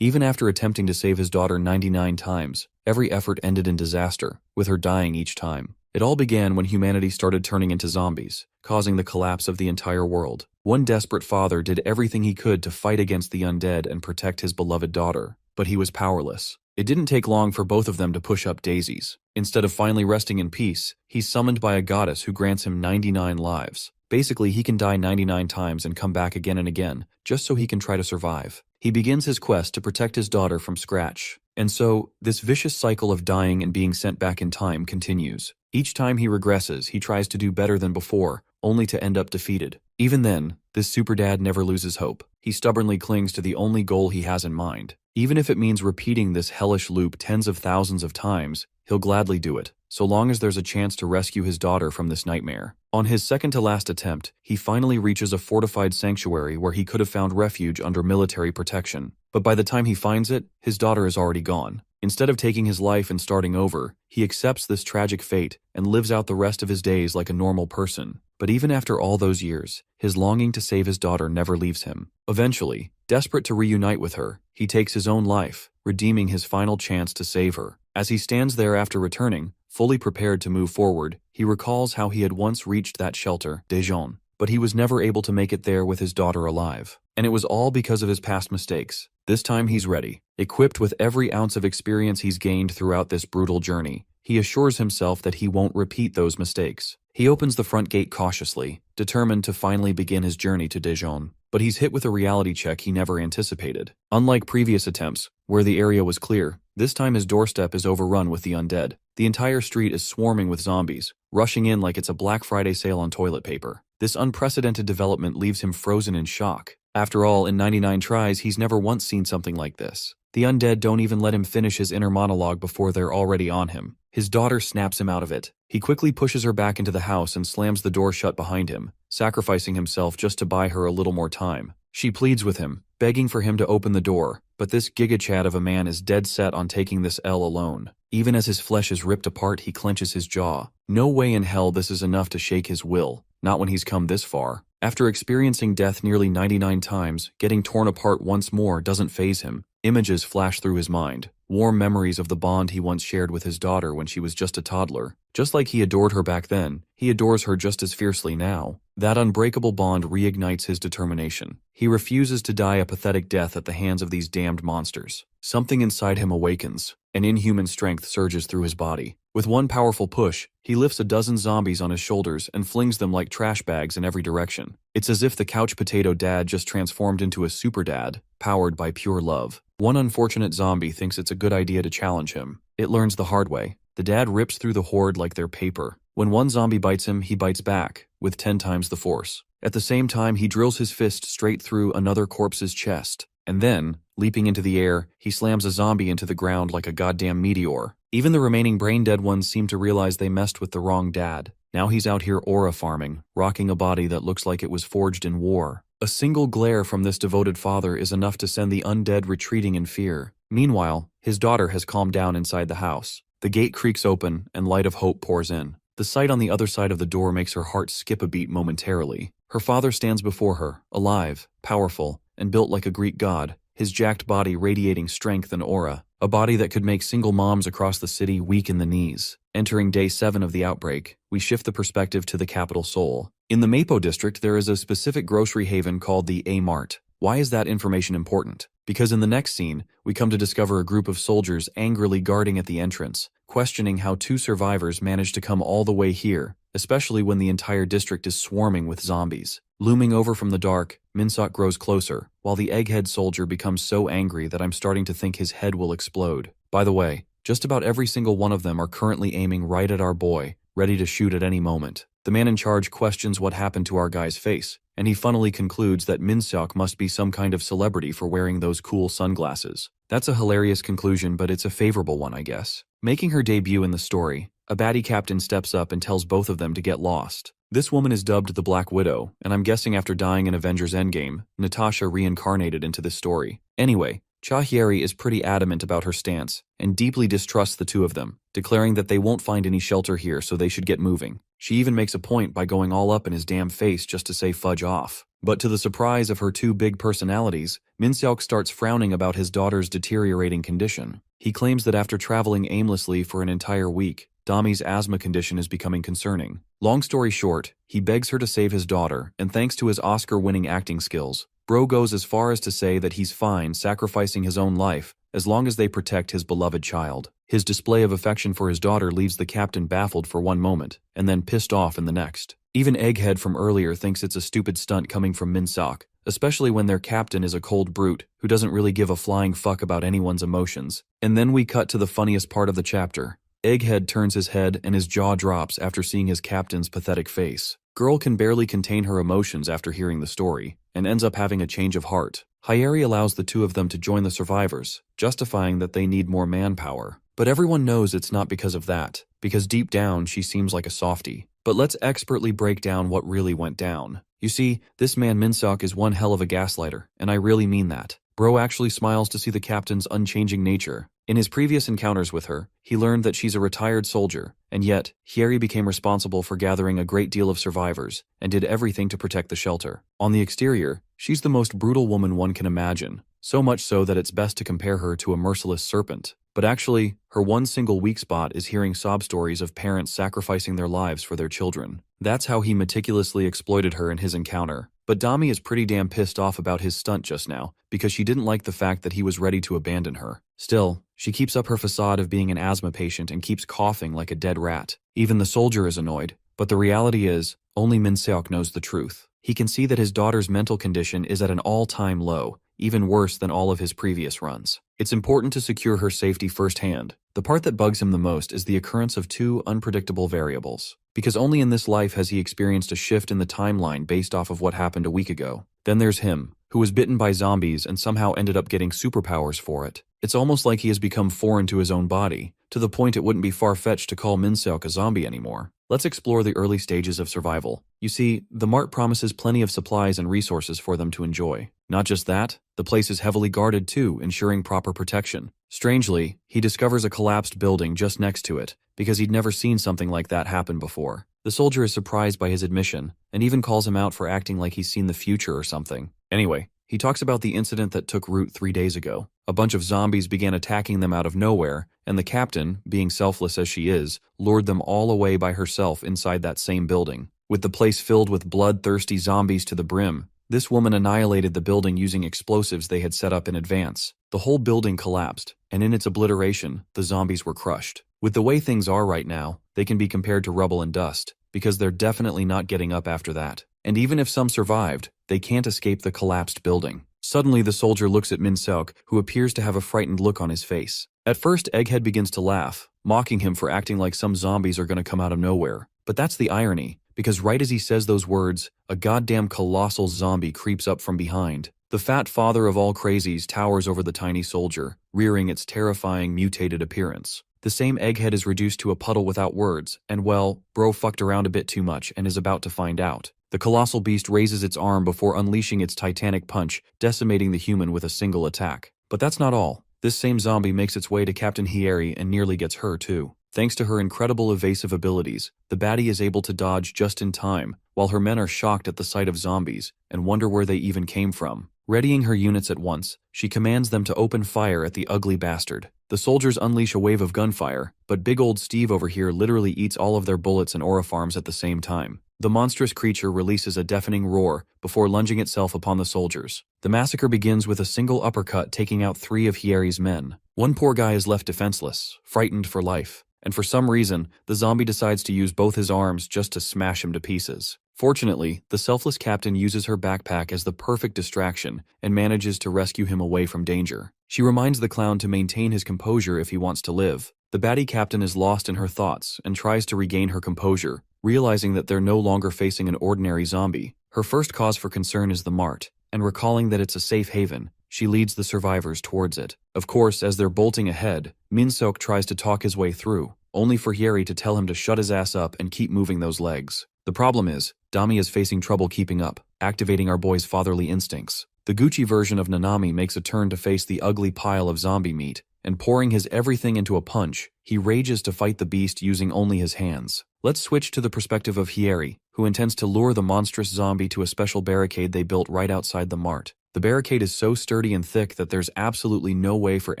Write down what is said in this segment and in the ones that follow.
Even after attempting to save his daughter 99 times, every effort ended in disaster, with her dying each time. It all began when humanity started turning into zombies, causing the collapse of the entire world. One desperate father did everything he could to fight against the undead and protect his beloved daughter, but he was powerless. It didn't take long for both of them to push up daisies. Instead of finally resting in peace, he's summoned by a goddess who grants him 99 lives. Basically, he can die 99 times and come back again and again, just so he can try to survive. He begins his quest to protect his daughter from scratch. And so, this vicious cycle of dying and being sent back in time continues. Each time he regresses, he tries to do better than before, only to end up defeated. Even then, this superdad never loses hope. He stubbornly clings to the only goal he has in mind. Even if it means repeating this hellish loop tens of thousands of times, he'll gladly do it, so long as there's a chance to rescue his daughter from this nightmare. On his second-to-last attempt, he finally reaches a fortified sanctuary where he could have found refuge under military protection. But by the time he finds it, his daughter is already gone. Instead of taking his life and starting over, he accepts this tragic fate and lives out the rest of his days like a normal person. But even after all those years, his longing to save his daughter never leaves him. Eventually, desperate to reunite with her, he takes his own life, redeeming his final chance to save her. As he stands there after returning, fully prepared to move forward, he recalls how he had once reached that shelter, Dijon, but he was never able to make it there with his daughter alive. And it was all because of his past mistakes. This time he's ready. Equipped with every ounce of experience he's gained throughout this brutal journey, he assures himself that he won't repeat those mistakes. He opens the front gate cautiously, determined to finally begin his journey to Dijon. But he's hit with a reality check he never anticipated. Unlike previous attempts, where the area was clear, this time his doorstep is overrun with the undead. The entire street is swarming with zombies, rushing in like it's a Black Friday sale on toilet paper. This unprecedented development leaves him frozen in shock. After all, in 99 tries, he's never once seen something like this. The undead don't even let him finish his inner monologue before they're already on him. His daughter snaps him out of it. He quickly pushes her back into the house and slams the door shut behind him, sacrificing himself just to buy her a little more time. She pleads with him, begging for him to open the door, but this giga-chad of a man is dead set on taking this L alone. Even as his flesh is ripped apart, he clenches his jaw. No way in hell this is enough to shake his will, not when he's come this far. After experiencing death nearly 99 times, getting torn apart once more doesn't faze him. Images flash through his mind, warm memories of the bond he once shared with his daughter when she was just a toddler. Just like he adored her back then, he adores her just as fiercely now. That unbreakable bond reignites his determination. He refuses to die a pathetic death at the hands of these damned monsters. Something inside him awakens. An inhuman strength surges through his body. With one powerful push, he lifts a dozen zombies on his shoulders and flings them like trash bags in every direction. It's as if the couch potato dad just transformed into a super dad, powered by pure love. One unfortunate zombie thinks it's a good idea to challenge him. It learns the hard way. The dad rips through the horde like they're paper. When one zombie bites him, he bites back, with 10 times the force. At the same time, he drills his fist straight through another corpse's chest. And then, leaping into the air, he slams a zombie into the ground like a goddamn meteor. Even the remaining brain-dead ones seem to realize they messed with the wrong dad. Now he's out here aura farming, rocking a body that looks like it was forged in war. A single glare from this devoted father is enough to send the undead retreating in fear. Meanwhile, his daughter has calmed down inside the house. The gate creaks open, and light of hope pours in. The sight on the other side of the door makes her heart skip a beat momentarily. Her father stands before her, alive, powerful, and built like a Greek god, his jacked body radiating strength and aura. A body that could make single moms across the city weak in the knees. Entering day 7 of the outbreak, we shift the perspective to the capital Seoul. In the Mapo district, there is a specific grocery haven called the A-Mart. Why is that information important? Because in the next scene, we come to discover a group of soldiers angrily guarding at the entrance, questioning how 2 survivors managed to come all the way here, especially when the entire district is swarming with zombies. Looming over from the dark, Minsok grows closer, while the egghead soldier becomes so angry that I'm starting to think his head will explode. By the way, just about every single one of them are currently aiming right at our boy, ready to shoot at any moment. The man in charge questions what happened to our guy's face, and he funnily concludes that Minsok must be some kind of celebrity for wearing those cool sunglasses. That's a hilarious conclusion, but it's a favorable one, I guess. Making her debut in the story, a baddie captain steps up and tells both of them to get lost. This woman is dubbed the Black Widow, and I'm guessing after dying in Avengers Endgame, Natasha reincarnated into this story. Anyway, Cha Hyeri is pretty adamant about her stance, and deeply distrusts the two of them, declaring that they won't find any shelter here so they should get moving. She even makes a point by going all up in his damn face just to say fudge off. But to the surprise of her two big personalities, Min-seok starts frowning about his daughter's deteriorating condition. He claims that after traveling aimlessly for an entire week, Dami's asthma condition is becoming concerning. Long story short, he begs her to save his daughter, and thanks to his Oscar-winning acting skills, Bro goes as far as to say that he's fine sacrificing his own life as long as they protect his beloved child. His display of affection for his daughter leaves the captain baffled for one moment, and then pissed off in the next. Even Egghead from earlier thinks it's a stupid stunt coming from Min-seok, especially when their captain is a cold brute who doesn't really give a flying fuck about anyone's emotions. And then we cut to the funniest part of the chapter. Egghead turns his head and his jaw drops after seeing his captain's pathetic face. Girl can barely contain her emotions after hearing the story, and ends up having a change of heart. Hyeri allows the two of them to join the survivors, justifying that they need more manpower. But everyone knows it's not because of that, because deep down she seems like a softie. But let's expertly break down what really went down. You see, this man Min-seok is one hell of a gaslighter, and I really mean that. Bro actually smiles to see the captain's unchanging nature. In his previous encounters with her, he learned that she's a retired soldier, and yet, Hyeri became responsible for gathering a great deal of survivors, and did everything to protect the shelter. On the exterior, she's the most brutal woman one can imagine, so much so that it's best to compare her to a merciless serpent. But actually, her one single weak spot is hearing sob stories of parents sacrificing their lives for their children. That's how he meticulously exploited her in his encounter. But Dami is pretty damn pissed off about his stunt just now, because she didn't like the fact that he was ready to abandon her. Still, she keeps up her facade of being an asthma patient and keeps coughing like a dead rat. Even the soldier is annoyed, but the reality is, only Min-seok knows the truth. He can see that his daughter's mental condition is at an all-time low, even worse than all of his previous runs. It's important to secure her safety firsthand. The part that bugs him the most is the occurrence of two unpredictable variables. Because only in this life has he experienced a shift in the timeline based off of what happened a week ago. Then there's him, who was bitten by zombies and somehow ended up getting superpowers for it. It's almost like he has become foreign to his own body, to the point it wouldn't be far-fetched to call Min-seok a zombie anymore. Let's explore the early stages of survival. You see, the mart promises plenty of supplies and resources for them to enjoy. Not just that, the place is heavily guarded too, ensuring proper protection. Strangely, he discovers a collapsed building just next to it, because he'd never seen something like that happen before. The soldier is surprised by his admission, and even calls him out for acting like he's seen the future or something. Anyway, he talks about the incident that took root 3 days ago. A bunch of zombies began attacking them out of nowhere, and the captain, being selfless as she is, lured them all away by herself inside that same building. With the place filled with bloodthirsty zombies to the brim, this woman annihilated the building using explosives they had set up in advance. The whole building collapsed, and in its obliteration, the zombies were crushed. With the way things are right now, they can be compared to rubble and dust, because they're definitely not getting up after that. And even if some survived, they can't escape the collapsed building. Suddenly the soldier looks at Min-seok, who appears to have a frightened look on his face. At first, Egghead begins to laugh, mocking him for acting like some zombies are going to come out of nowhere. But that's the irony, because right as he says those words, a goddamn colossal zombie creeps up from behind. The fat father of all crazies towers over the tiny soldier, rearing its terrifying mutated appearance. The same Egghead is reduced to a puddle without words, and well, bro fucked around a bit too much and is about to find out. The colossal beast raises its arm before unleashing its titanic punch, decimating the human with a single attack. But that's not all. This same zombie makes its way to Captain Hyeri and nearly gets her too. Thanks to her incredible evasive abilities, the baddie is able to dodge just in time, while her men are shocked at the sight of zombies and wonder where they even came from. Readying her units at once, she commands them to open fire at the ugly bastard. The soldiers unleash a wave of gunfire, but big old Steve over here literally eats all of their bullets and aurifarms at the same time. The monstrous creature releases a deafening roar before lunging itself upon the soldiers. The massacre begins with a single uppercut taking out 3 of Hyeri's men. One poor guy is left defenseless, frightened for life, and for some reason, the zombie decides to use both his arms just to smash him to pieces. Fortunately, the selfless captain uses her backpack as the perfect distraction and manages to rescue him away from danger. She reminds the clown to maintain his composure if he wants to live. The baddie captain is lost in her thoughts and tries to regain her composure, realizing that they're no longer facing an ordinary zombie. Her first cause for concern is the mart, and recalling that it's a safe haven, she leads the survivors towards it. Of course, as they're bolting ahead, Min-seok tries to talk his way through, only for Hyeri to tell him to shut his ass up and keep moving those legs. The problem is, Dami is facing trouble keeping up, activating our boy's fatherly instincts. The Gucci version of Nanami makes a turn to face the ugly pile of zombie meat, and pouring his everything into a punch, he rages to fight the beast using only his hands. Let's switch to the perspective of Hieri, who intends to lure the monstrous zombie to a special barricade they built right outside the mart. The barricade is so sturdy and thick that there's absolutely no way for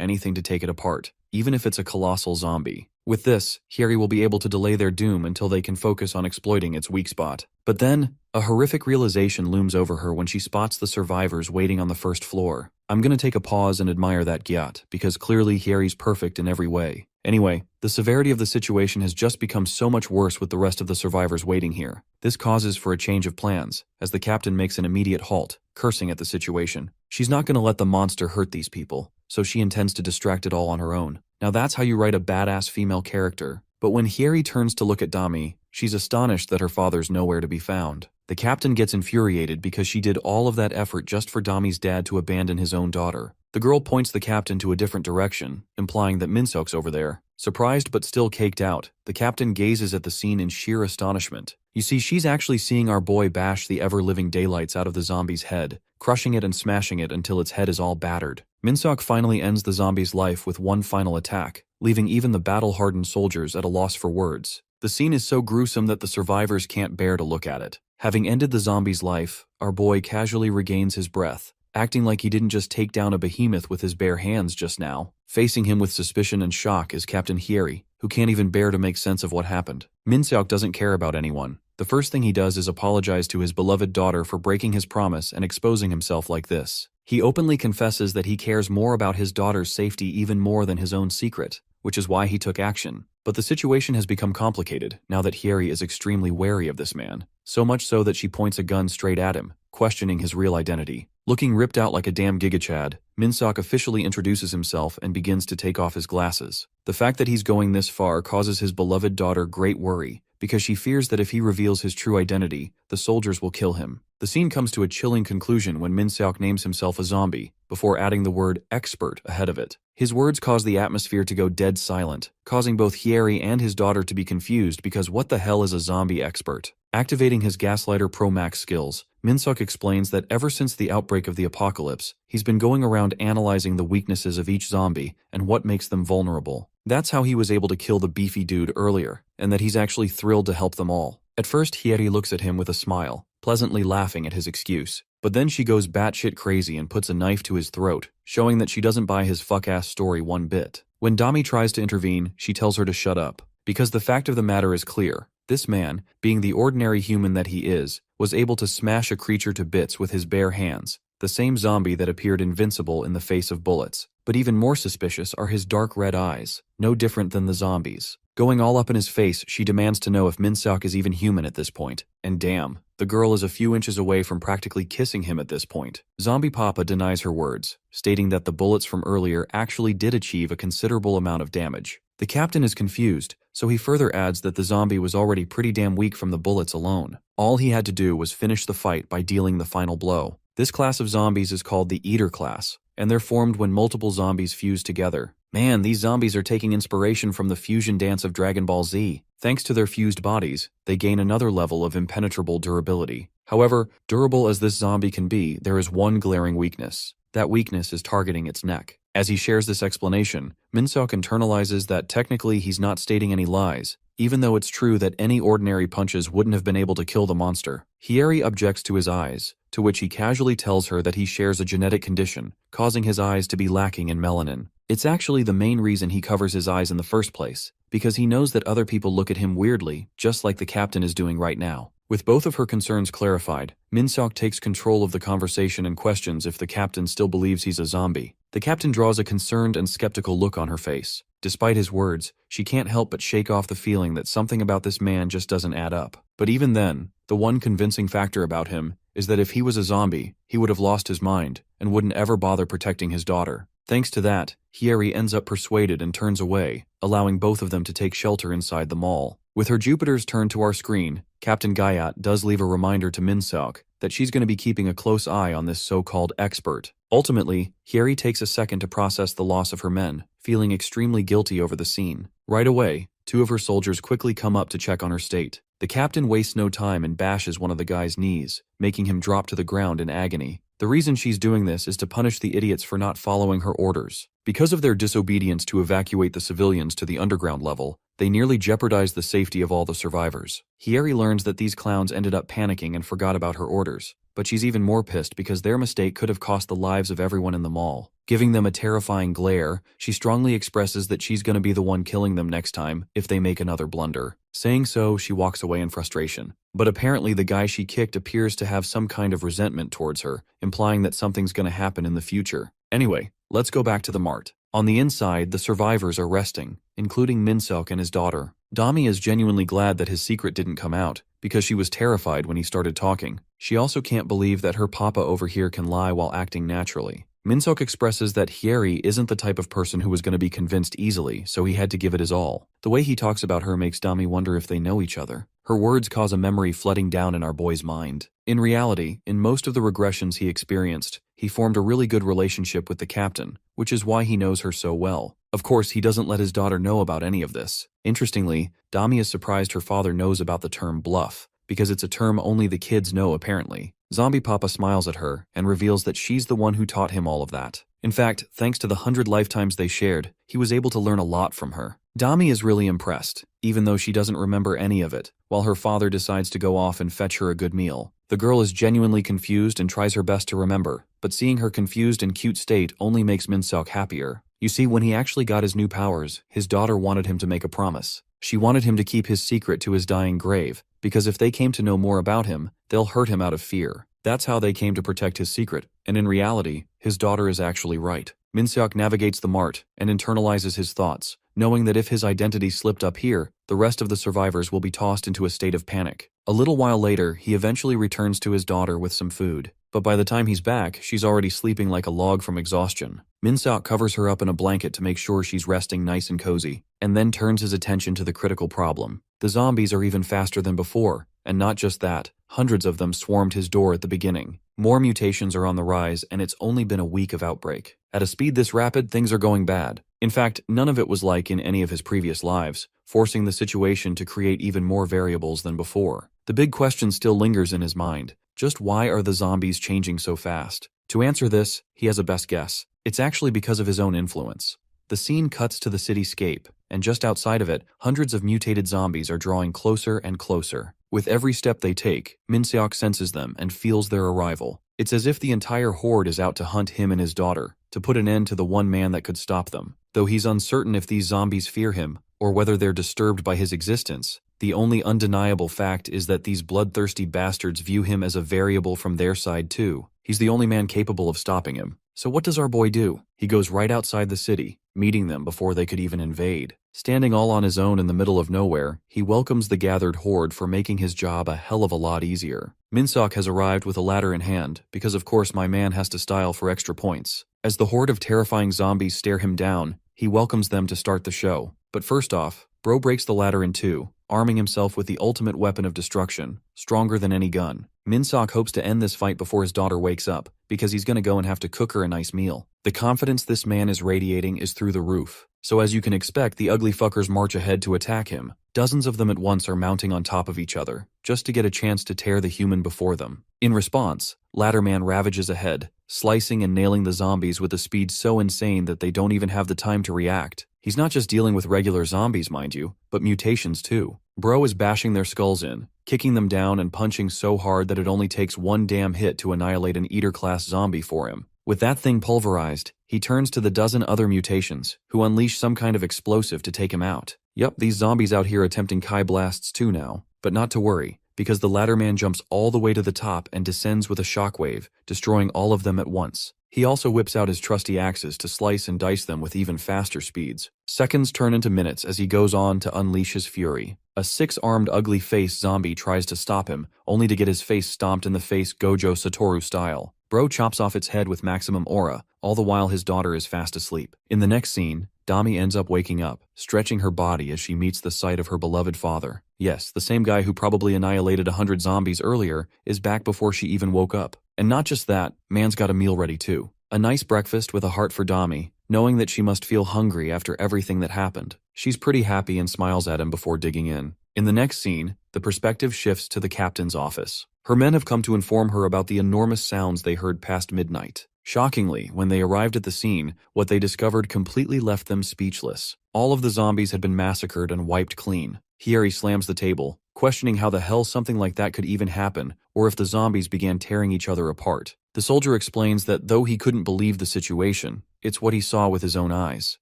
anything to take it apart, even if it's a colossal zombie. With this, Hieri will be able to delay their doom until they can focus on exploiting its weak spot. But then, a horrific realization looms over her when she spots the survivors waiting on the first floor. I'm gonna take a pause and admire that gyat, because clearly Hieri's perfect in every way. Anyway, the severity of the situation has just become so much worse with the rest of the survivors waiting here. This causes for a change of plans, as the captain makes an immediate halt, cursing at the situation. She's not gonna let the monster hurt these people, so she intends to distract it all on her own. Now that's how you write a badass female character. But when Hieri turns to look at Dami, she's astonished that her father's nowhere to be found. The captain gets infuriated because she did all of that effort just for Dami's dad to abandon his own daughter. The girl points the captain to a different direction, implying that Minseok's over there. Surprised but still caked out, the captain gazes at the scene in sheer astonishment. You see, she's actually seeing our boy bash the ever-living daylights out of the zombie's head, crushing it and smashing it until its head is all battered. Minseok finally ends the zombie's life with one final attack, leaving even the battle-hardened soldiers at a loss for words. The scene is so gruesome that the survivors can't bear to look at it. Having ended the zombie's life, our boy casually regains his breath, acting like he didn't just take down a behemoth with his bare hands just now. Facing him with suspicion and shock is Captain Hieri, who can't even bear to make sense of what happened. Minseok doesn't care about anyone. The first thing he does is apologize to his beloved daughter for breaking his promise and exposing himself like this. He openly confesses that he cares more about his daughter's safety even more than his own secret, which is why he took action. But the situation has become complicated now that Hieri is extremely wary of this man, so much so that she points a gun straight at him, questioning his real identity. Looking ripped out like a damn gigachad, Minseok officially introduces himself and begins to take off his glasses. The fact that he's going this far causes his beloved daughter great worry, because she fears that if he reveals his true identity, the soldiers will kill him. The scene comes to a chilling conclusion when Minseok names himself a zombie, before adding the word expert ahead of it. His words cause the atmosphere to go dead silent, causing both Hieri and his daughter to be confused because what the hell is a zombie expert? Activating his Gaslighter Pro Max skills, Minseok explains that ever since the outbreak of the apocalypse, he's been going around analyzing the weaknesses of each zombie and what makes them vulnerable. That's how he was able to kill the beefy dude earlier, and that he's actually thrilled to help them all. At first, Hieri looks at him with a smile, pleasantly laughing at his excuse. But then she goes batshit crazy and puts a knife to his throat, showing that she doesn't buy his fuck-ass story one bit. When Dami tries to intervene, she tells her to shut up, because the fact of the matter is clear. This man, being the ordinary human that he is, was able to smash a creature to bits with his bare hands, the same zombie that appeared invincible in the face of bullets. But even more suspicious are his dark red eyes, no different than the zombies. Going all up in his face, she demands to know if Minseok is even human at this point. And damn, the girl is a few inches away from practically kissing him at this point. Zombie Papa denies her words, stating that the bullets from earlier actually did achieve a considerable amount of damage. The captain is confused, so he further adds that the zombie was already pretty damn weak from the bullets alone. All he had to do was finish the fight by dealing the final blow. This class of zombies is called the Eater class, and they're formed when multiple zombies fuse together. Man, these zombies are taking inspiration from the fusion dance of Dragon Ball Z. Thanks to their fused bodies, they gain another level of impenetrable durability. However, durable as this zombie can be, there is one glaring weakness. That weakness is targeting its neck. As he shares this explanation, Minseok internalizes that technically he's not stating any lies, even though it's true that any ordinary punches wouldn't have been able to kill the monster. Hieri objects to his eyes, to which he casually tells her that he shares a genetic condition, causing his eyes to be lacking in melanin. It's actually the main reason he covers his eyes in the first place, because he knows that other people look at him weirdly, just like the captain is doing right now. With both of her concerns clarified, Minseok takes control of the conversation and questions if the captain still believes he's a zombie. The captain draws a concerned and skeptical look on her face. Despite his words, she can't help but shake off the feeling that something about this man just doesn't add up. But even then, the one convincing factor about him is that if he was a zombie, he would have lost his mind and wouldn't ever bother protecting his daughter. Thanks to that, Hieri ends up persuaded and turns away, allowing both of them to take shelter inside the mall. With her Jupiters turned to our screen, Captain Guyot does leave a reminder to Minseok that she's going to be keeping a close eye on this so-called expert. Ultimately, Hieri takes a second to process the loss of her men, feeling extremely guilty over the scene. Right away, two of her soldiers quickly come up to check on her state. The captain wastes no time and bashes one of the guy's knees, making him drop to the ground in agony. The reason she's doing this is to punish the idiots for not following her orders. Because of their disobedience to evacuate the civilians to the underground level, they nearly jeopardized the safety of all the survivors. Hiyeri learns that these clowns ended up panicking and forgot about her orders, but she's even more pissed because their mistake could have cost the lives of everyone in the mall. Giving them a terrifying glare, she strongly expresses that she's going to be the one killing them next time if they make another blunder. Saying so, she walks away in frustration. But apparently the guy she kicked appears to have some kind of resentment towards her, implying that something's going to happen in the future. Anyway, let's go back to the mart. On the inside, the survivors are resting, including Minseok and his daughter. Dami is genuinely glad that his secret didn't come out, because she was terrified when he started talking. She also can't believe that her papa over here can lie while acting naturally. Minseok expresses that Hiyeri isn't the type of person who was going to be convinced easily, so he had to give it his all. The way he talks about her makes Dami wonder if they know each other. Her words cause a memory flooding down in our boy's mind. In reality, in most of the regressions he experienced, he formed a really good relationship with the captain, which is why he knows her so well. Of course, he doesn't let his daughter know about any of this. Interestingly, Dami is surprised her father knows about the term bluff, because it's a term only the kids know apparently. Zombie Papa smiles at her and reveals that she's the one who taught him all of that. In fact, thanks to the 100 lifetimes they shared, he was able to learn a lot from her. Dami is really impressed, even though she doesn't remember any of it, while her father decides to go off and fetch her a good meal. The girl is genuinely confused and tries her best to remember, but seeing her confused and cute state only makes Minseok happier. You see, when he actually got his new powers, his daughter wanted him to make a promise. She wanted him to keep his secret to his dying grave, because if they came to know more about him, they'll hurt him out of fear. That's how they came to protect his secret, and in reality, his daughter is actually right. Minseok navigates the mart and internalizes his thoughts, knowing that if his identity slipped up here, the rest of the survivors will be tossed into a state of panic. A little while later, he eventually returns to his daughter with some food, but by the time he's back, she's already sleeping like a log from exhaustion. Minseok covers her up in a blanket to make sure she's resting nice and cozy, and then turns his attention to the critical problem. The zombies are even faster than before, and not just that, hundreds of them swarmed his door at the beginning. More mutations are on the rise, and it's only been a week of outbreak. At a speed this rapid, things are going bad. In fact, none of it was like in any of his previous lives, forcing the situation to create even more variables than before. The big question still lingers in his mind. Just why are the zombies changing so fast? To answer this, he has a best guess. It's actually because of his own influence. The scene cuts to the cityscape, and just outside of it, hundreds of mutated zombies are drawing closer and closer. With every step they take, Minseok senses them and feels their arrival. It's as if the entire horde is out to hunt him and his daughter, to put an end to the one man that could stop them. Though he's uncertain if these zombies fear him, or whether they're disturbed by his existence, the only undeniable fact is that these bloodthirsty bastards view him as a variable from their side too. He's the only man capable of stopping him. So what does our boy do? He goes right outside the city, meeting them before they could even invade. Standing all on his own in the middle of nowhere, he welcomes the gathered horde for making his job a hell of a lot easier. Minseok has arrived with a ladder in hand, because of course my man has to style for extra points. As the horde of terrifying zombies stare him down, he welcomes them to start the show. But first off, Bro breaks the ladder in two, arming himself with the ultimate weapon of destruction, stronger than any gun. Minseok hopes to end this fight before his daughter wakes up, because he's gonna go and have to cook her a nice meal. The confidence this man is radiating is through the roof. So as you can expect, the ugly fuckers march ahead to attack him. Dozens of them at once are mounting on top of each other, just to get a chance to tear the human before them. In response, Ladderman ravages ahead, slicing and nailing the zombies with a speed so insane that they don't even have the time to react. He's not just dealing with regular zombies, mind you, but mutations too. Bro is bashing their skulls in, kicking them down and punching so hard that it only takes one damn hit to annihilate an Eater-class zombie for him. With that thing pulverized, he turns to the dozen other mutations, who unleash some kind of explosive to take him out. Yup, these zombies out here attempting Kai blasts too now. But not to worry, because the Ladderman jumps all the way to the top and descends with a shockwave, destroying all of them at once. He also whips out his trusty axes to slice and dice them with even faster speeds. Seconds turn into minutes as he goes on to unleash his fury. A six-armed ugly-faced zombie tries to stop him, only to get his face stomped in the face Gojo Satoru style. Bro chops off its head with maximum aura, all the while his daughter is fast asleep. In the next scene, Dami ends up waking up, stretching her body as she meets the sight of her beloved father. Yes, the same guy who probably annihilated 100 zombies earlier is back before she even woke up. And not just that, man's got a meal ready too. A nice breakfast with a heart for Dami, knowing that she must feel hungry after everything that happened. She's pretty happy and smiles at him before digging in. In the next scene, the perspective shifts to the captain's office. Her men have come to inform her about the enormous sounds they heard past midnight. Shockingly, when they arrived at the scene, what they discovered completely left them speechless. All of the zombies had been massacred and wiped clean. Hiyeri slams the table, questioning how the hell something like that could even happen, or if the zombies began tearing each other apart. The soldier explains that though he couldn't believe the situation, it's what he saw with his own eyes.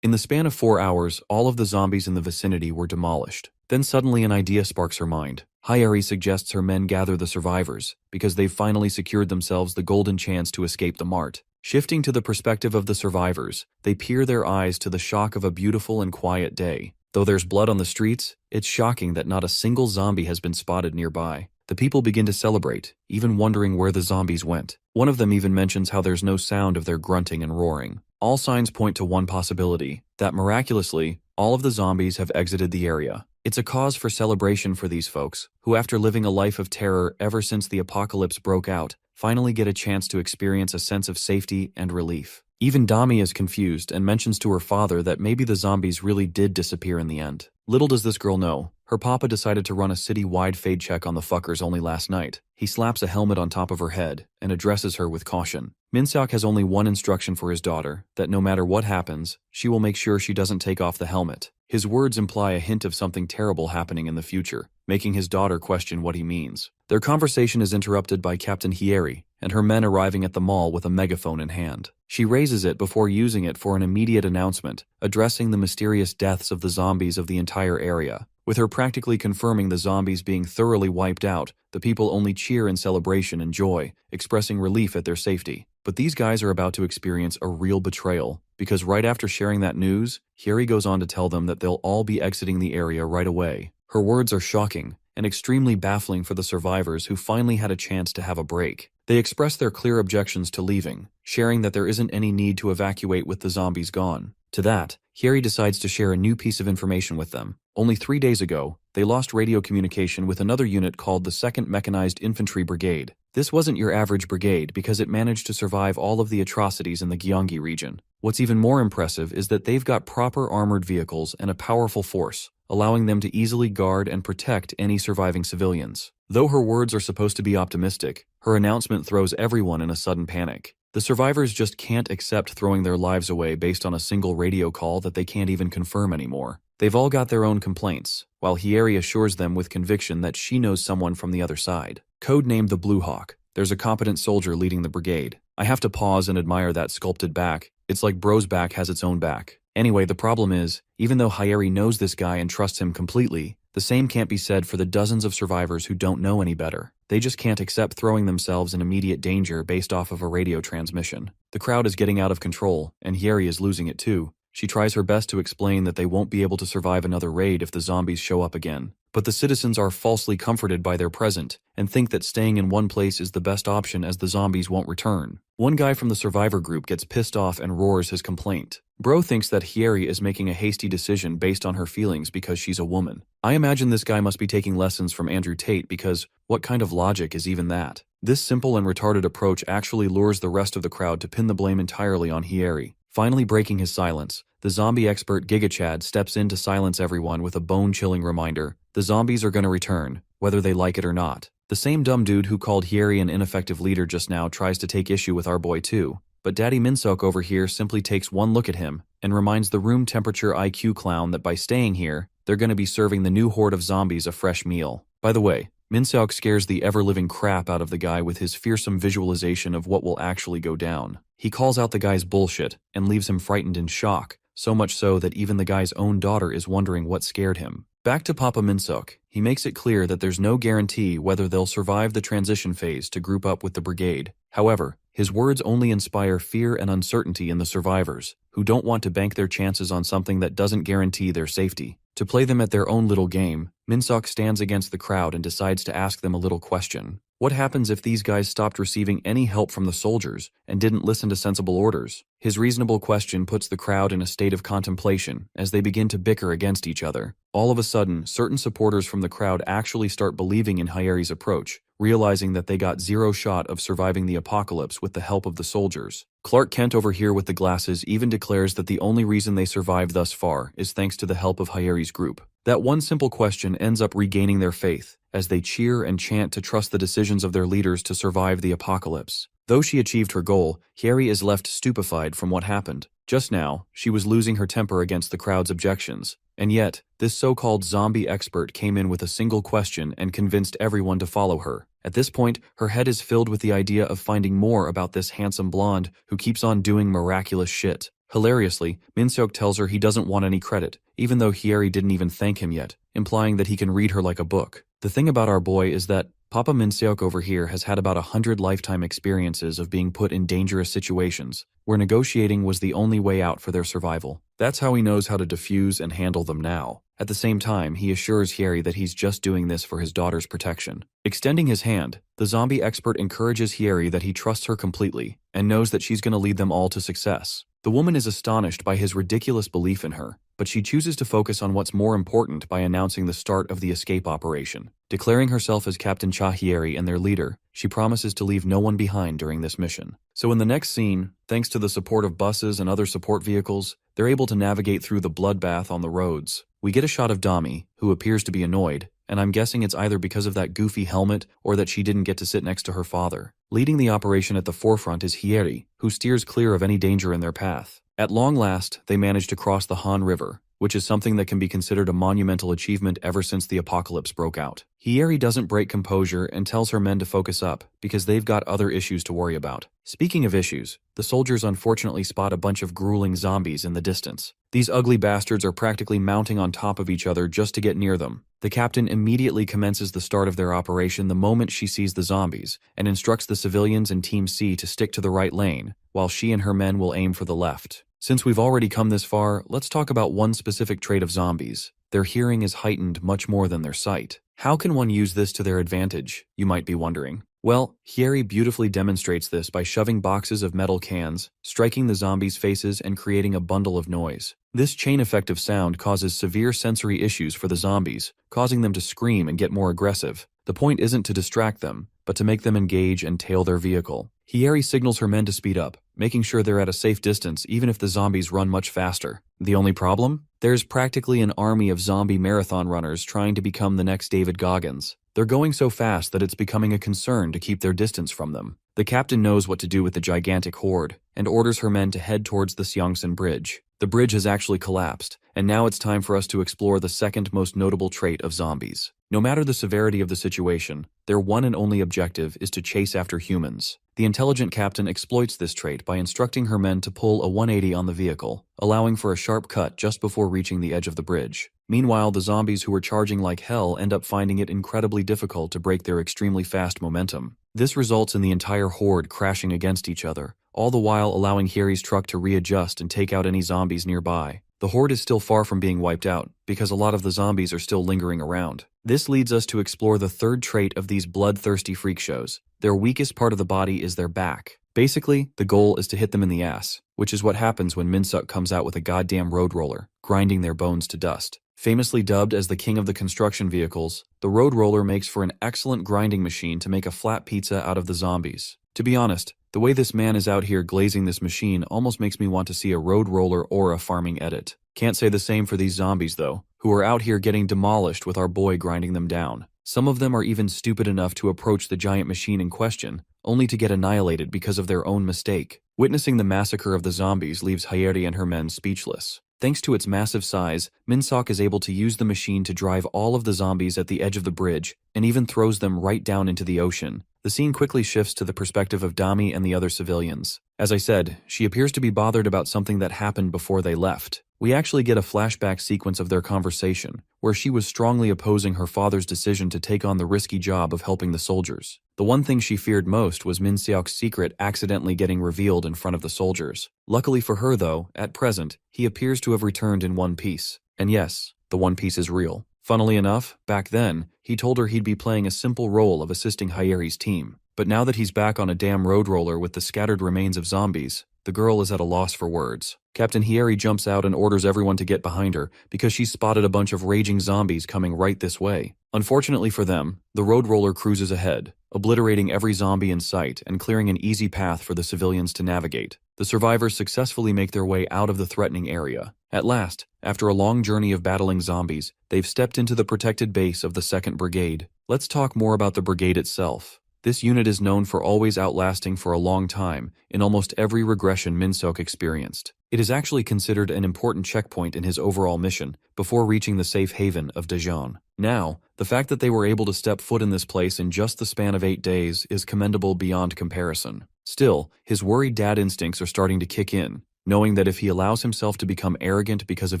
In the span of 4 hours, all of the zombies in the vicinity were demolished. Then suddenly an idea sparks her mind. Hiyeri suggests her men gather the survivors, because they've finally secured themselves the golden chance to escape the mart. Shifting to the perspective of the survivors, they peer their eyes to the shock of a beautiful and quiet day. Though there's blood on the streets, it's shocking that not a single zombie has been spotted nearby. The people begin to celebrate, even wondering where the zombies went. One of them even mentions how there's no sound of their grunting and roaring. All signs point to one possibility, that miraculously, all of the zombies have exited the area. It's a cause for celebration for these folks, who after living a life of terror ever since the apocalypse broke out, finally get a chance to experience a sense of safety and relief. Even Dami is confused and mentions to her father that maybe the zombies really did disappear in the end. Little does this girl know, her papa decided to run a city-wide fade check on the fuckers only last night. He slaps a helmet on top of her head and addresses her with caution. Minseok has only one instruction for his daughter, that no matter what happens, she will make sure she doesn't take off the helmet. His words imply a hint of something terrible happening in the future, making his daughter question what he means. Their conversation is interrupted by Captain Hiyeri and her men arriving at the mall with a megaphone in hand. She raises it before using it for an immediate announcement, addressing the mysterious deaths of the zombies of the entire area. With her practically confirming the zombies being thoroughly wiped out, the people only cheer in celebration and joy, expressing relief at their safety. But these guys are about to experience a real betrayal, because right after sharing that news, Hiyeri goes on to tell them that they'll all be exiting the area right away. Her words are shocking and extremely baffling for the survivors who finally had a chance to have a break. They express their clear objections to leaving, sharing that there isn't any need to evacuate with the zombies gone. To that, Hiyeri decides to share a new piece of information with them. Only 3 days ago, they lost radio communication with another unit called the 2nd Mechanized Infantry Brigade. This wasn't your average brigade because it managed to survive all of the atrocities in the Gyeonggi region. What's even more impressive is that they've got proper armored vehicles and a powerful force, allowing them to easily guard and protect any surviving civilians. Though her words are supposed to be optimistic, her announcement throws everyone in a sudden panic. The survivors just can't accept throwing their lives away based on a single radio call that they can't even confirm anymore. They've all got their own complaints, while Hiyeri assures them with conviction that she knows someone from the other side. Codenamed the Blue Hawk, there's a competent soldier leading the brigade. I have to pause and admire that sculpted back. It's like Bro's back has its own back. Anyway, the problem is, even though Hiyeri knows this guy and trusts him completely, the same can't be said for the dozens of survivors who don't know any better. They just can't accept throwing themselves in immediate danger based off of a radio transmission. The crowd is getting out of control, and Hiyeri is losing it too. She tries her best to explain that they won't be able to survive another raid if the zombies show up again. But the citizens are falsely comforted by their present and think that staying in one place is the best option as the zombies won't return. One guy from the survivor group gets pissed off and roars his complaint. Bro thinks that Hiyeri is making a hasty decision based on her feelings because she's a woman. I imagine this guy must be taking lessons from Andrew Tate because what kind of logic is even that? This simple and retarded approach actually lures the rest of the crowd to pin the blame entirely on Hiyeri. Finally breaking his silence, the zombie expert Gigachad steps in to silence everyone with a bone-chilling reminder. The zombies are gonna return, whether they like it or not. The same dumb dude who called Hiyeri an ineffective leader just now tries to take issue with our boy too, but Daddy Minseok over here simply takes one look at him and reminds the room temperature IQ clown that by staying here, they're gonna be serving the new horde of zombies a fresh meal. By the way, Minseok scares the ever-living crap out of the guy with his fearsome visualization of what will actually go down. He calls out the guy's bullshit and leaves him frightened in shock, so much so that even the guy's own daughter is wondering what scared him. Back to Papa Minseok, he makes it clear that there's no guarantee whether they'll survive the transition phase to group up with the brigade. However, his words only inspire fear and uncertainty in the survivors, who don't want to bank their chances on something that doesn't guarantee their safety. To play them at their own little game, Minseok stands against the crowd and decides to ask them a little question. What happens if these guys stopped receiving any help from the soldiers and didn't listen to sensible orders? His reasonable question puts the crowd in a state of contemplation as they begin to bicker against each other. All of a sudden, certain supporters from the crowd actually start believing in Hiyeri's approach, realizing that they got zero shot of surviving the apocalypse with the help of the soldiers. Clark Kent over here with the glasses even declares that the only reason they survived thus far is thanks to the help of Hiyeri's group. That one simple question ends up regaining their faith, as they cheer and chant to trust the decisions of their leaders to survive the apocalypse. Though she achieved her goal, Hyeri is left stupefied from what happened. Just now, she was losing her temper against the crowd's objections. And yet, this so-called zombie expert came in with a single question and convinced everyone to follow her. At this point, her head is filled with the idea of finding more about this handsome blonde who keeps on doing miraculous shit. Hilariously, Minseok tells her he doesn't want any credit, even though Hyeri didn't even thank him yet, implying that he can read her like a book. The thing about our boy is that Papa Minseok over here has had about 100 lifetime experiences of being put in dangerous situations, where negotiating was the only way out for their survival. That's how he knows how to defuse and handle them now. At the same time, he assures Hyeri that he's just doing this for his daughter's protection. Extending his hand, the zombie expert encourages Hyeri that he trusts her completely, and knows that she's going to lead them all to success. The woman is astonished by his ridiculous belief in her, but she chooses to focus on what's more important by announcing the start of the escape operation. Declaring herself as Captain Cha Hyeri and their leader, she promises to leave no one behind during this mission. So in the next scene, thanks to the support of buses and other support vehicles, they're able to navigate through the bloodbath on the roads. We get a shot of Dami, who appears to be annoyed, and I'm guessing it's either because of that goofy helmet or that she didn't get to sit next to her father. Leading the operation at the forefront is Hyeri, who steers clear of any danger in their path. At long last, they manage to cross the Han River, which is something that can be considered a monumental achievement ever since the apocalypse broke out. Hyeri doesn't break composure and tells her men to focus up, because they've got other issues to worry about. Speaking of issues, the soldiers unfortunately spot a bunch of grueling zombies in the distance. These ugly bastards are practically mounting on top of each other just to get near them. The captain immediately commences the start of their operation the moment she sees the zombies, and instructs the civilians in Team C to stick to the right lane, while she and her men will aim for the left. Since we've already come this far, let's talk about one specific trait of zombies. Their hearing is heightened much more than their sight. How can one use this to their advantage, you might be wondering? Well, Hyeri beautifully demonstrates this by shoving boxes of metal cans, striking the zombies' faces and creating a bundle of noise. This chain effect of sound causes severe sensory issues for the zombies, causing them to scream and get more aggressive. The point isn't to distract them, but to make them engage and tail their vehicle. Hyeri signals her men to speed up, making sure they're at a safe distance even if the zombies run much faster. The only problem? There's practically an army of zombie marathon runners trying to become the next David Goggins. They're going so fast that it's becoming a concern to keep their distance from them. The captain knows what to do with the gigantic horde, and orders her men to head towards the Seongsan Bridge. The bridge has actually collapsed, and now it's time for us to explore the second most notable trait of zombies. No matter the severity of the situation, their one and only objective is to chase after humans. The intelligent captain exploits this trait by instructing her men to pull a 180 on the vehicle, allowing for a sharp cut just before reaching the edge of the bridge. Meanwhile, the zombies who are charging like hell end up finding it incredibly difficult to break their extremely fast momentum. This results in the entire horde crashing against each other, all the while allowing Hyeri's truck to readjust and take out any zombies nearby. The horde is still far from being wiped out, because a lot of the zombies are still lingering around. This leads us to explore the third trait of these bloodthirsty freak shows. Their weakest part of the body is their back. Basically, the goal is to hit them in the ass, which is what happens when Minseok comes out with a goddamn road roller, grinding their bones to dust. Famously dubbed as the king of the construction vehicles, the road roller makes for an excellent grinding machine to make a flat pizza out of the zombies. To be honest, the way this man is out here glazing this machine almost makes me want to see a road roller or a farming edit. Can't say the same for these zombies though, who are out here getting demolished with our boy grinding them down. Some of them are even stupid enough to approach the giant machine in question, only to get annihilated because of their own mistake. Witnessing the massacre of the zombies leaves Hyeri and her men speechless. Thanks to its massive size, Minseok is able to use the machine to drive all of the zombies at the edge of the bridge, and even throws them right down into the ocean. The scene quickly shifts to the perspective of Dami and the other civilians. As I said, she appears to be bothered about something that happened before they left. We actually get a flashback sequence of their conversation, where she was strongly opposing her father's decision to take on the risky job of helping the soldiers. The one thing she feared most was Minseok's secret accidentally getting revealed in front of the soldiers. Luckily for her though, at present, he appears to have returned in one piece. And yes, the One Piece is real. Funnily enough, back then, he told her he'd be playing a simple role of assisting Hyeri's team. But now that he's back on a damn road roller with the scattered remains of zombies, the girl is at a loss for words. Captain Hyeri jumps out and orders everyone to get behind her because she spotted a bunch of raging zombies coming right this way. Unfortunately for them, the road roller cruises ahead, obliterating every zombie in sight and clearing an easy path for the civilians to navigate. The survivors successfully make their way out of the threatening area, At last, after a long journey of battling zombies, they've stepped into the protected base of the 2nd Brigade. Let's talk more about the brigade itself. This unit is known for always outlasting for a long time in almost every regression Minseok experienced. It is actually considered an important checkpoint in his overall mission before reaching the safe haven of Daejeon. Now, the fact that they were able to step foot in this place in just the span of 8 days is commendable beyond comparison. Still, his worried dad instincts are starting to kick in, knowing that if he allows himself to become arrogant because of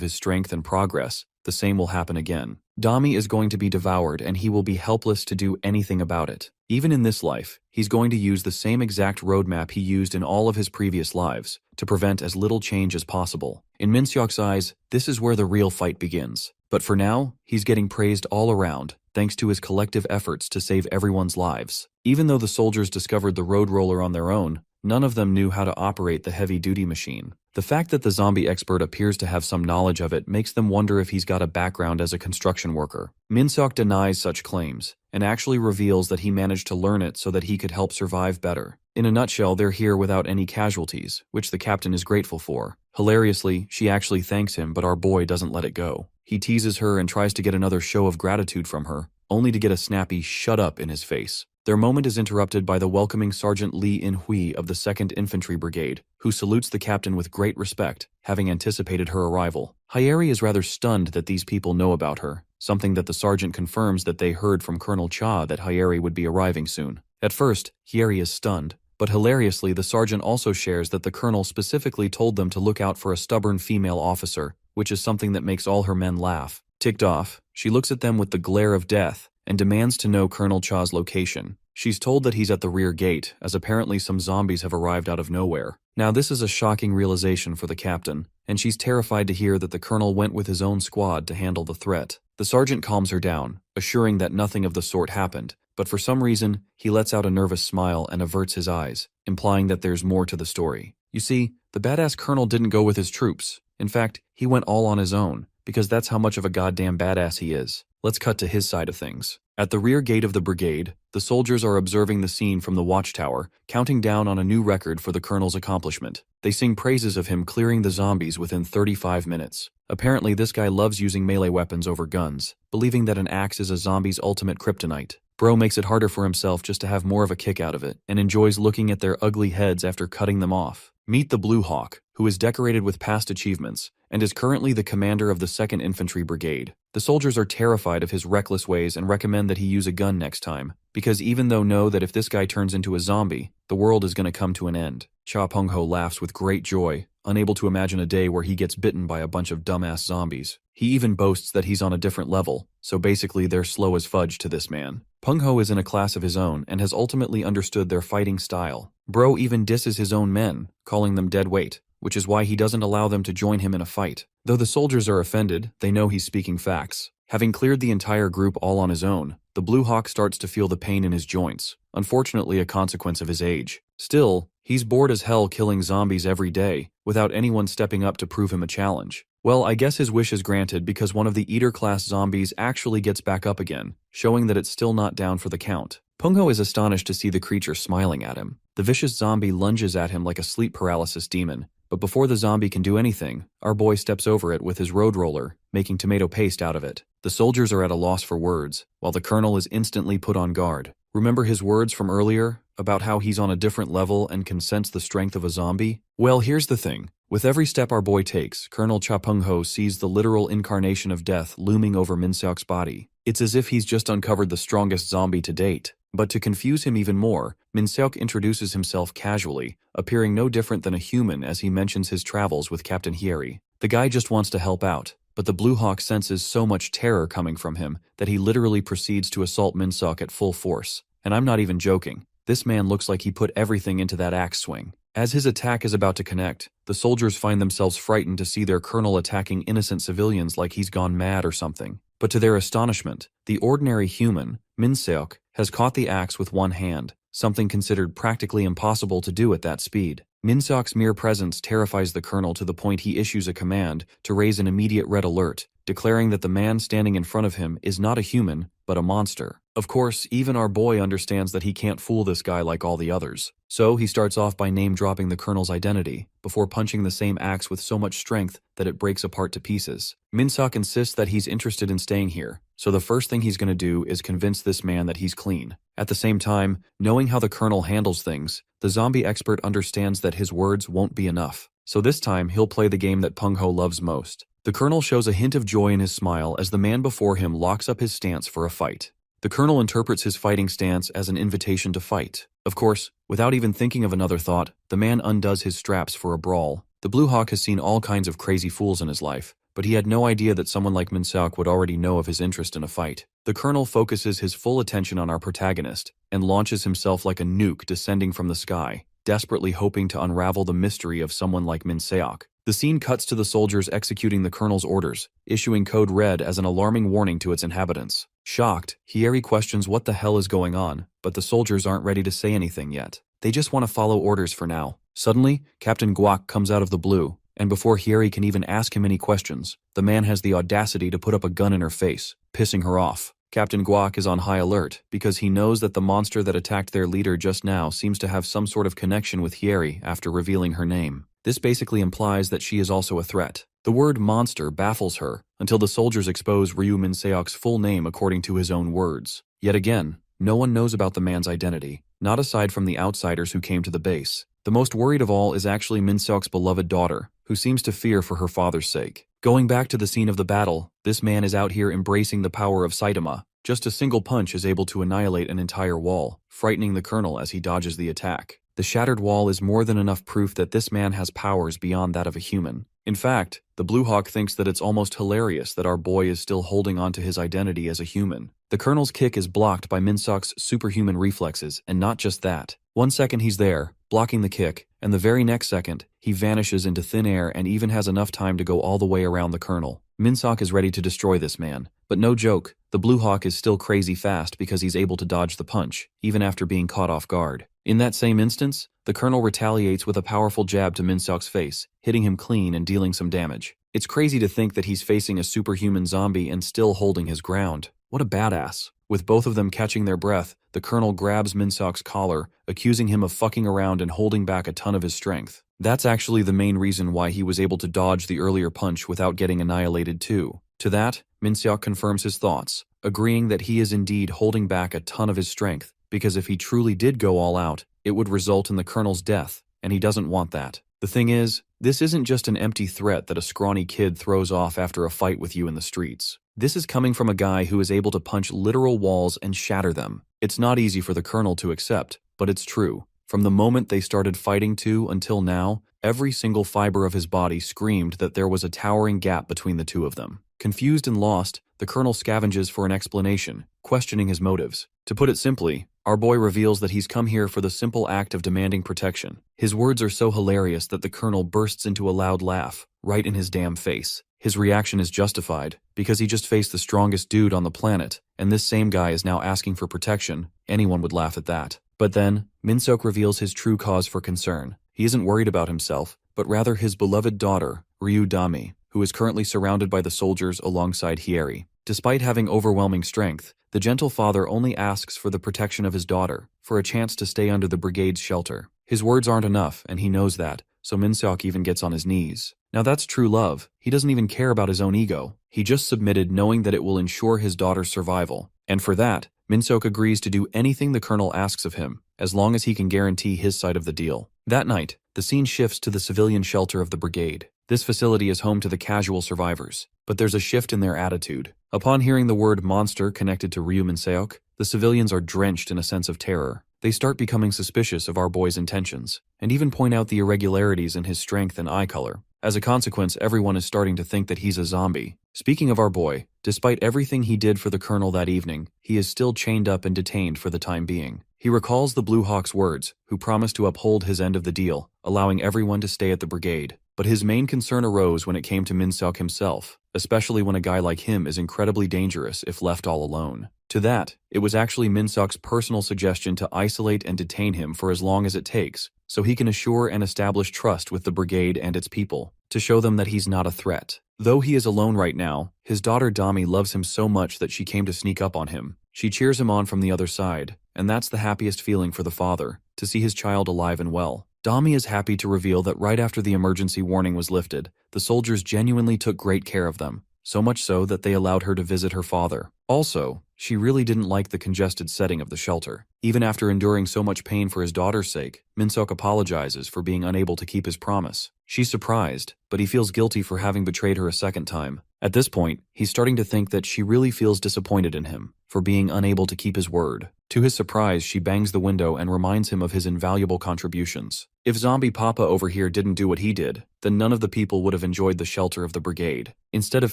his strength and progress, the same will happen again. Dami is going to be devoured and he will be helpless to do anything about it. Even in this life, he's going to use the same exact roadmap he used in all of his previous lives to prevent as little change as possible. In Minseok's eyes, this is where the real fight begins. But for now, he's getting praised all around, thanks to his collective efforts to save everyone's lives. Even though the soldiers discovered the road roller on their own, none of them knew how to operate the heavy-duty machine. The fact that the zombie expert appears to have some knowledge of it makes them wonder if he's got a background as a construction worker. Minseok denies such claims, and actually reveals that he managed to learn it so that he could help survive better. In a nutshell, they're here without any casualties, which the captain is grateful for. Hilariously, she actually thanks him, but our boy doesn't let it go. He teases her and tries to get another show of gratitude from her, only to get a snappy "shut up" in his face. Their moment is interrupted by the welcoming Sergeant Lee In-hui of the 2nd Infantry Brigade, who salutes the captain with great respect, having anticipated her arrival. Hyeri is rather stunned that these people know about her, something that the sergeant confirms that they heard from Colonel Cha that Hyeri would be arriving soon. At first, Hyeri is stunned, but hilariously the sergeant also shares that the colonel specifically told them to look out for a stubborn female officer, which is something that makes all her men laugh. Ticked off, she looks at them with the glare of death, and demands to know Colonel Cha's location. She's told that he's at the rear gate, as apparently some zombies have arrived out of nowhere. Now this is a shocking realization for the captain, and she's terrified to hear that the colonel went with his own squad to handle the threat. The sergeant calms her down, assuring that nothing of the sort happened, but for some reason, he lets out a nervous smile and averts his eyes, implying that there's more to the story. You see, the badass colonel didn't go with his troops. In fact, he went all on his own, because that's how much of a goddamn badass he is. Let's cut to his side of things. At the rear gate of the brigade, the soldiers are observing the scene from the watchtower, counting down on a new record for the colonel's accomplishment. They sing praises of him clearing the zombies within 35 minutes. Apparently, this guy loves using melee weapons over guns, believing that an axe is a zombie's ultimate kryptonite. Bro makes it harder for himself just to have more of a kick out of it, and enjoys looking at their ugly heads after cutting them off. Meet the Blue Hawk, who is decorated with past achievements, and is currently the commander of the 2nd Infantry Brigade. The soldiers are terrified of his reckless ways and recommend that he use a gun next time, because even though know that if this guy turns into a zombie, the world is going to come to an end. Cha Peng-ho laughs with great joy, unable to imagine a day where he gets bitten by a bunch of dumbass zombies. He even boasts that he's on a different level, so basically they're slow as fudge to this man. Peng-ho is in a class of his own and has ultimately understood their fighting style. Bro even disses his own men, calling them dead weight, which is why he doesn't allow them to join him in a fight. Though the soldiers are offended, they know he's speaking facts. Having cleared the entire group all on his own, the Blue Hawk starts to feel the pain in his joints, unfortunately a consequence of his age. Still, he's bored as hell killing zombies every day, without anyone stepping up to prove him a challenge. Well, I guess his wish is granted because one of the Eater-class zombies actually gets back up again, showing that it's still not down for the count. Peng-ho is astonished to see the creature smiling at him. The vicious zombie lunges at him like a sleep paralysis demon, but before the zombie can do anything, our boy steps over it with his road roller, making tomato paste out of it. The soldiers are at a loss for words, while the colonel is instantly put on guard. Remember his words from earlier, about how he's on a different level and can sense the strength of a zombie? Well, here's the thing. With every step our boy takes, Colonel Cha Peng-ho sees the literal incarnation of death looming over Minseok's body. It's as if he's just uncovered the strongest zombie to date. But to confuse him even more, Minseok introduces himself casually, appearing no different than a human as he mentions his travels with Captain Hyeri. The guy just wants to help out, but the Blue Hawk senses so much terror coming from him that he literally proceeds to assault Minseok at full force. And I'm not even joking. This man looks like he put everything into that axe swing. As his attack is about to connect, the soldiers find themselves frightened to see their colonel attacking innocent civilians like he's gone mad or something. But to their astonishment, the ordinary human, Minseok, has caught the axe with one hand, something considered practically impossible to do at that speed. Minseok's mere presence terrifies the colonel to the point he issues a command to raise an immediate red alert, declaring that the man standing in front of him is not a human, but a monster. Of course, even our boy understands that he can't fool this guy like all the others. So he starts off by name-dropping the colonel's identity, before punching the same axe with so much strength that it breaks apart to pieces. Min-seok insists that he's interested in staying here, so the first thing he's going to do is convince this man that he's clean. At the same time, knowing how the colonel handles things, the zombie expert understands that his words won't be enough. So this time, he'll play the game that Pung Ho loves most. The colonel shows a hint of joy in his smile as the man before him locks up his stance for a fight. The colonel interprets his fighting stance as an invitation to fight. Of course, without even thinking of another thought, the man undoes his straps for a brawl. The Blue Hawk has seen all kinds of crazy fools in his life, but he had no idea that someone like Min-seok would already know of his interest in a fight. The colonel focuses his full attention on our protagonist and launches himself like a nuke descending from the sky, desperately hoping to unravel the mystery of someone like Min-seok. The scene cuts to the soldiers executing the colonel's orders, issuing code red as an alarming warning to its inhabitants. Shocked, Hyeri questions what the hell is going on, but the soldiers aren't ready to say anything yet. They just want to follow orders for now. Suddenly, Captain Guak comes out of the blue, and before Hyeri can even ask him any questions, the man has the audacity to put up a gun in her face, pissing her off. Captain Guak is on high alert because he knows that the monster that attacked their leader just now seems to have some sort of connection with Hyeri after revealing her name. This basically implies that she is also a threat. The word monster baffles her until the soldiers expose Ryu Min-seok's full name according to his own words. Yet again, no one knows about the man's identity, not aside from the outsiders who came to the base. The most worried of all is actually Min-seok's beloved daughter, who seems to fear for her father's sake. Going back to the scene of the battle, this man is out here embracing the power of Saitama. Just a single punch is able to annihilate an entire wall, frightening the colonel as he dodges the attack. The shattered wall is more than enough proof that this man has powers beyond that of a human. In fact, the Blue Hawk thinks that it's almost hilarious that our boy is still holding on to his identity as a human. The colonel's kick is blocked by Min-seok's superhuman reflexes, and not just that. 1 second he's there, blocking the kick, and the very next second, he vanishes into thin air and even has enough time to go all the way around the colonel. Min-seok is ready to destroy this man. But no joke, the Blue Hawk is still crazy fast because he's able to dodge the punch, even after being caught off guard. In that same instance, the colonel retaliates with a powerful jab to Min-seok's face, hitting him clean and dealing some damage. It's crazy to think that he's facing a superhuman zombie and still holding his ground. What a badass. With both of them catching their breath, the colonel grabs Min-seok's collar, accusing him of fucking around and holding back a ton of his strength. That's actually the main reason why he was able to dodge the earlier punch without getting annihilated too. To that, Min-seok confirms his thoughts, agreeing that he is indeed holding back a ton of his strength, because if he truly did go all out, it would result in the colonel's death, and he doesn't want that. The thing is, this isn't just an empty threat that a scrawny kid throws off after a fight with you in the streets. This is coming from a guy who is able to punch literal walls and shatter them. It's not easy for the colonel to accept, but it's true. From the moment they started fighting to until now, every single fiber of his body screamed that there was a towering gap between the two of them. Confused and lost, the colonel scavenges for an explanation, questioning his motives. To put it simply, our boy reveals that he's come here for the simple act of demanding protection. His words are so hilarious that the colonel bursts into a loud laugh, right in his damn face. His reaction is justified, because he just faced the strongest dude on the planet, and this same guy is now asking for protection. Anyone would laugh at that. But then, Min-seok reveals his true cause for concern. He isn't worried about himself, but rather his beloved daughter, Ryu Dami, who is currently surrounded by the soldiers alongside Hyeri. Despite having overwhelming strength, the gentle father only asks for the protection of his daughter, for a chance to stay under the brigade's shelter. His words aren't enough, and he knows that, so Min-seok even gets on his knees. Now that's true love. He doesn't even care about his own ego. He just submitted knowing that it will ensure his daughter's survival. And for that, Min-seok agrees to do anything the colonel asks of him, as long as he can guarantee his side of the deal. That night, the scene shifts to the civilian shelter of the brigade. This facility is home to the casual survivors, but there's a shift in their attitude. Upon hearing the word monster connected to Ryu Min-seok, the civilians are drenched in a sense of terror. They start becoming suspicious of our boy's intentions, and even point out the irregularities in his strength and eye color. As a consequence, everyone is starting to think that he's a zombie. Speaking of our boy, despite everything he did for the colonel that evening, he is still chained up and detained for the time being. He recalls the Blue Hawk's words, who promised to uphold his end of the deal, allowing everyone to stay at the brigade. But his main concern arose when it came to Min-seok himself, especially when a guy like him is incredibly dangerous if left all alone. To that, it was actually Min-seok's personal suggestion to isolate and detain him for as long as it takes, so he can assure and establish trust with the brigade and its people, to show them that he's not a threat. Though he is alone right now, his daughter Dami loves him so much that she came to sneak up on him. She cheers him on from the other side, and that's the happiest feeling for the father, to see his child alive and well. Dami is happy to reveal that right after the emergency warning was lifted, the soldiers genuinely took great care of them, so much so that they allowed her to visit her father. Also, she really didn't like the congested setting of the shelter. Even after enduring so much pain for his daughter's sake, Min-seok apologizes for being unable to keep his promise. She's surprised, but he feels guilty for having betrayed her a second time. At this point, he's starting to think that she really feels disappointed in him for being unable to keep his word. To his surprise, she bangs the window and reminds him of his invaluable contributions. If Zombie Papa over here didn't do what he did, then none of the people would have enjoyed the shelter of the brigade. Instead of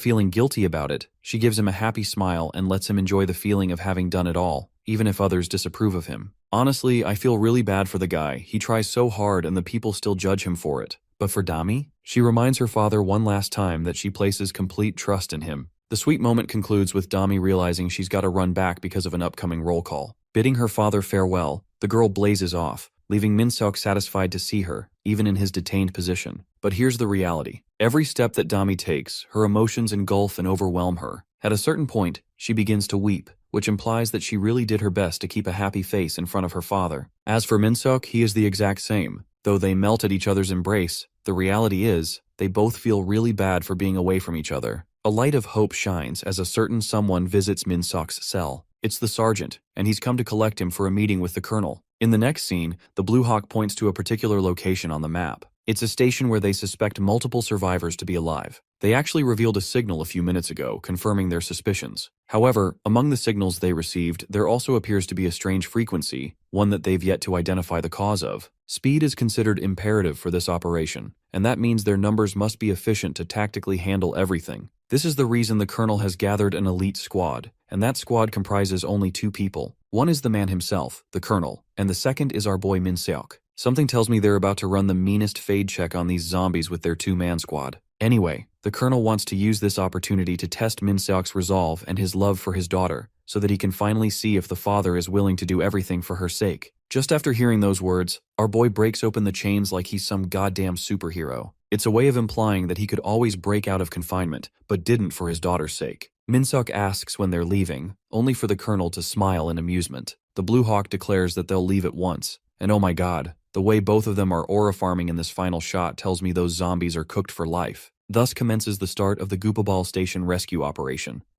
feeling guilty about it, she gives him a happy smile and lets him enjoy the feeling of having done it all, even if others disapprove of him. Honestly, I feel really bad for the guy. He tries so hard and the people still judge him for it. But for Dami, she reminds her father one last time that she places complete trust in him. The sweet moment concludes with Dami realizing she's got to run back because of an upcoming roll call. Bidding her father farewell, the girl blazes off, leaving Min-seok satisfied to see her, even in his detained position. But here's the reality. Every step that Dami takes, her emotions engulf and overwhelm her. At a certain point, she begins to weep, which implies that she really did her best to keep a happy face in front of her father. As for Min-seok, he is the exact same. Though they melt at each other's embrace, the reality is, they both feel really bad for being away from each other. A light of hope shines as a certain someone visits Min-seok's cell. It's the sergeant, and he's come to collect him for a meeting with the colonel. In the next scene, the Blue Hawk points to a particular location on the map. It's a station where they suspect multiple survivors to be alive. They actually revealed a signal a few minutes ago, confirming their suspicions. However, among the signals they received, there also appears to be a strange frequency, one that they've yet to identify the cause of. Speed is considered imperative for this operation, and that means their numbers must be efficient to tactically handle everything. This is the reason the colonel has gathered an elite squad, and that squad comprises only 2 people. One is the man himself, the colonel, and the second is our boy Min-seok. Something tells me they're about to run the meanest fade check on these zombies with their 2-man squad. Anyway, the colonel wants to use this opportunity to test Min-seok's resolve and his love for his daughter, so that he can finally see if the father is willing to do everything for her sake. Just after hearing those words, our boy breaks open the chains like he's some goddamn superhero. It's a way of implying that he could always break out of confinement, but didn't for his daughter's sake. Min-seok asks when they're leaving, only for the colonel to smile in amusement. The Blue Hawk declares that they'll leave at once, and oh my god, the way both of them are aura farming in this final shot tells me those zombies are cooked for life. Thus commences the start of the Goopaball Station rescue operation.